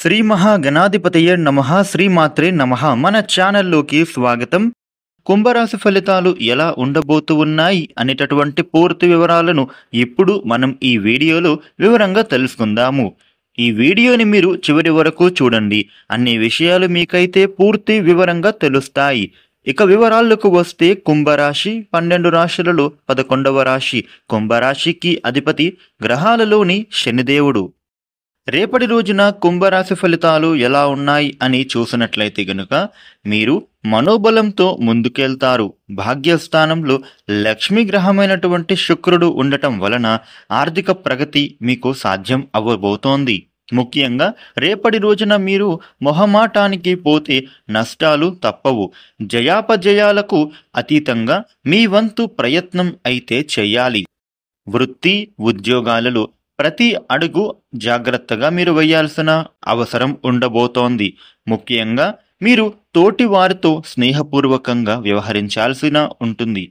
శ్రీ మహాగణాధిపతయే నమః శ్రీమాత్రే నమః. మన ఛానల్లోకి స్వాగతం. కుంభరాశి ఫలితాలు ఎలా ఉండబోతూ ఉన్నాయి అనేటటువంటి పూర్తి వివరాలను ఇప్పుడు మనం ఈ వీడియోలో వివరంగా తెలుసుకుందాము. ఈ వీడియోని మీరు చివరి వరకు చూడండి. అన్ని విషయాలు మీకైతే పూర్తి వివరంగా తెలుస్తాయి. ఇక వివరాలకు వస్తే కుంభరాశి 12 రాశులలో 11వ రాశి. కుంభరాశికి అధిపతి గ్రహాలలోని శనిదేవుడు. రేపటి రోజున కుంభరాశి ఫలితాలు ఎలా ఉన్నాయి అని చూసినట్లయితే గనుక మీరు మనోబలంతో ముందుకెళ్తారు. భాగ్యస్థానంలో లక్ష్మీ గ్రహమైనటువంటి శుక్రుడు ఉండటం వలన ఆర్థిక ప్రగతి మీకు సాధ్యం అవ్వబోతోంది. ముఖ్యంగా రేపటి రోజున మీరు మొహమాటానికి పోతే నష్టాలు తప్పవు. జయాపజయాలకు అతీతంగా మీ వంతు ప్రయత్నం అయితే చెయ్యాలి. వృత్తి ఉద్యోగాలలో ప్రతి అడుగు జాగ్రత్తగా మీరు వేయాల్సిన అవసరం ఉండబోతోంది. ముఖ్యంగా మీరు తోటి వారితో స్నేహపూర్వకంగా వ్యవహరించాల్సిన ఉంటుంది.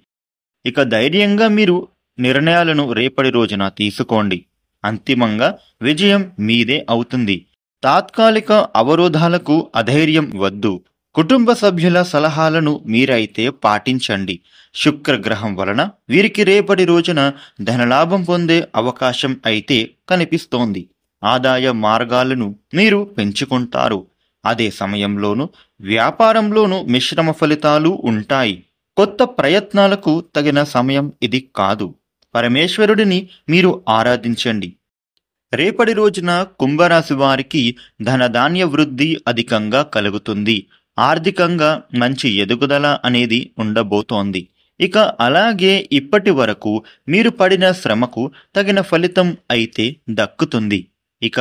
ఇక ధైర్యంగా మీరు నిర్ణయాలను రేపటి రోజున తీసుకోండి. అంతిమంగా విజయం మీదే అవుతుంది. తాత్కాలిక అవరోధాలకు అధైర్యం వద్దు. కుటుంబ సభ్యుల సలహాలను మీరైతే పాటించండి. శుక్రగ్రహం వలన వీరికి రేపటి రోజున ధనలాభం పొందే అవకాశం అయితే కనిపిస్తోంది. ఆదాయ మార్గాలను మీరు పెంచుకుంటారు. అదే సమయంలోనూ వ్యాపారంలోనూ మిశ్రమ ఫలితాలు ఉంటాయి. కొత్త ప్రయత్నాలకు తగిన సమయం ఇది కాదు. పరమేశ్వరుడిని మీరు ఆరాధించండి. రేపటి రోజున కుంభరాశి వారికి ధనధాన్య వృద్ధి అధికంగా కలుగుతుంది. ఆర్థికంగా మంచి ఎదుగుదల అనేది ఉండబోతోంది. ఇక అలాగే ఇప్పటి వరకు మీరు పడిన శ్రమకు తగిన ఫలితం అయితే దక్కుతుంది. ఇక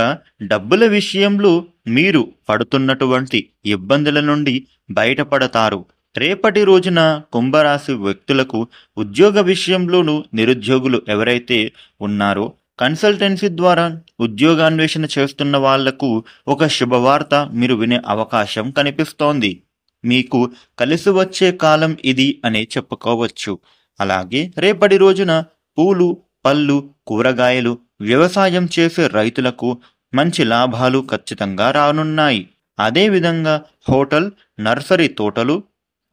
డబ్బుల విషయంలో మీరు పడుతున్నటువంటి ఇబ్బందుల నుండి బయటపడతారు. రేపటి రోజున కుంభరాశి వ్యక్తులకు ఉద్యోగ విషయంలోనూ నిరుద్యోగులు ఎవరైతే ఉన్నారో కన్సల్టెన్సీ ద్వారా ఉద్యోగాన్వేషణ చేస్తున్న వాళ్లకు ఒక శుభవార్త మీరు వినే అవకాశం కనిపిస్తోంది. మీకు కలిసి వచ్చే కాలం ఇది అనే చెప్పుకోవచ్చు. అలాగే రేపటి రోజున పూలు పళ్ళు కూరగాయలు వ్యవసాయం చేసే రైతులకు మంచి లాభాలు ఖచ్చితంగా రానున్నాయి. అదేవిధంగా హోటల్ నర్సరీ తోటలు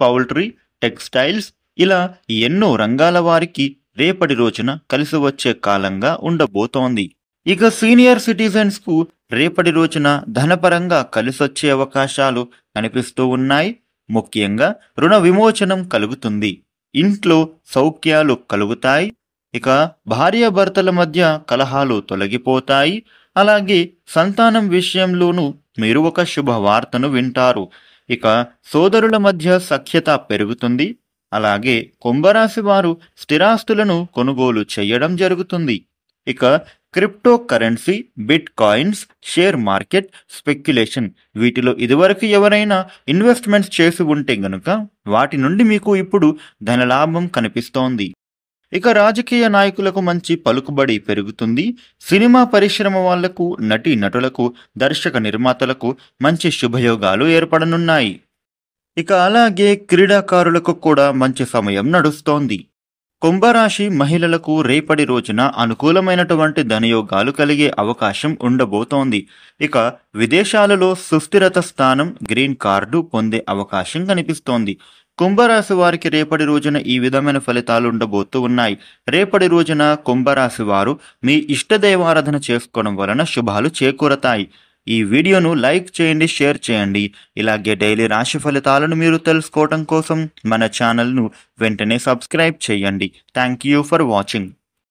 పౌల్ట్రీ టెక్స్టైల్స్ ఇలా ఎన్నో రంగాల వారికి రేపటి రోజున కలిసి వచ్చే కాలంగా ఉండబోతోంది. ఇక సీనియర్ సిటిజన్స్ కు రేపటి రోజున ధనపరంగా కలిసొచ్చే అవకాశాలు కనిపిస్తూ ఉన్నాయి. ముఖ్యంగా రుణ విమోచనం కలుగుతుంది. ఇంట్లో సౌఖ్యాలు కలుగుతాయి. ఇక భార్యాభర్తల మధ్య కలహాలు తొలగిపోతాయి. అలాగే సంతానం విషయంలోనూ మీరు ఒక శుభవార్తను వింటారు. ఇక సోదరుల మధ్య సఖ్యత పెరుగుతుంది. అలాగే కుంభరాశి వారు స్థిరాస్తులను కొనుగోలు చేయడం జరుగుతుంది. ఇక crypto currency bit coins share market speculation వీటిలో ఇదివరకు ఎవరైనా ఇన్వెస్ట్మెంట్స్ చేసి ఉంటే గనుక వాటి నుండి మీకు ఇప్పుడు ధనలాభం కనిపిస్తోంది. ఇక రాజకీయ నాయకులకు మంచి పలుకుబడి పెరుగుతుంది. సినిమా పరిశ్రమ వాళ్లకు నటీ నటులకు దర్శక నిర్మాతలకు మంచి శుభయోగాలు ఏర్పడనున్నాయి. ఇక అలాగే క్రీడాకారులకు కూడా మంచి సమయం నడుస్తోంది. కుంభరాశి మహిళలకు రేపటి రోజున అనుకూలమైనటువంటి ధనయోగాలు కలిగే అవకాశం ఉండబోతోంది. ఇక విదేశాలలో సుస్థిరత స్థానం గ్రీన్ కార్డు పొందే అవకాశం కనిపిస్తోంది. కుంభరాశి వారికి రేపటి రోజున ఈ విధమైన ఫలితాలు ఉండబోతూ ఉన్నాయి. రేపటి రోజున కుంభరాశి వారు మీ ఇష్టదైవారాధన చేసుకోవడం వలన శుభాలు చేకూరతాయి. ఈ వీడియోను లైక్ చేయండి, షేర్ చేయండి. ఇలాగే డైలీ రాశి ఫలితాలను మీరు తెలుసుకోవడం కోసం మన ఛానల్ను వెంటనే సబ్స్క్రైబ్ చేయండి. Thank you for watching.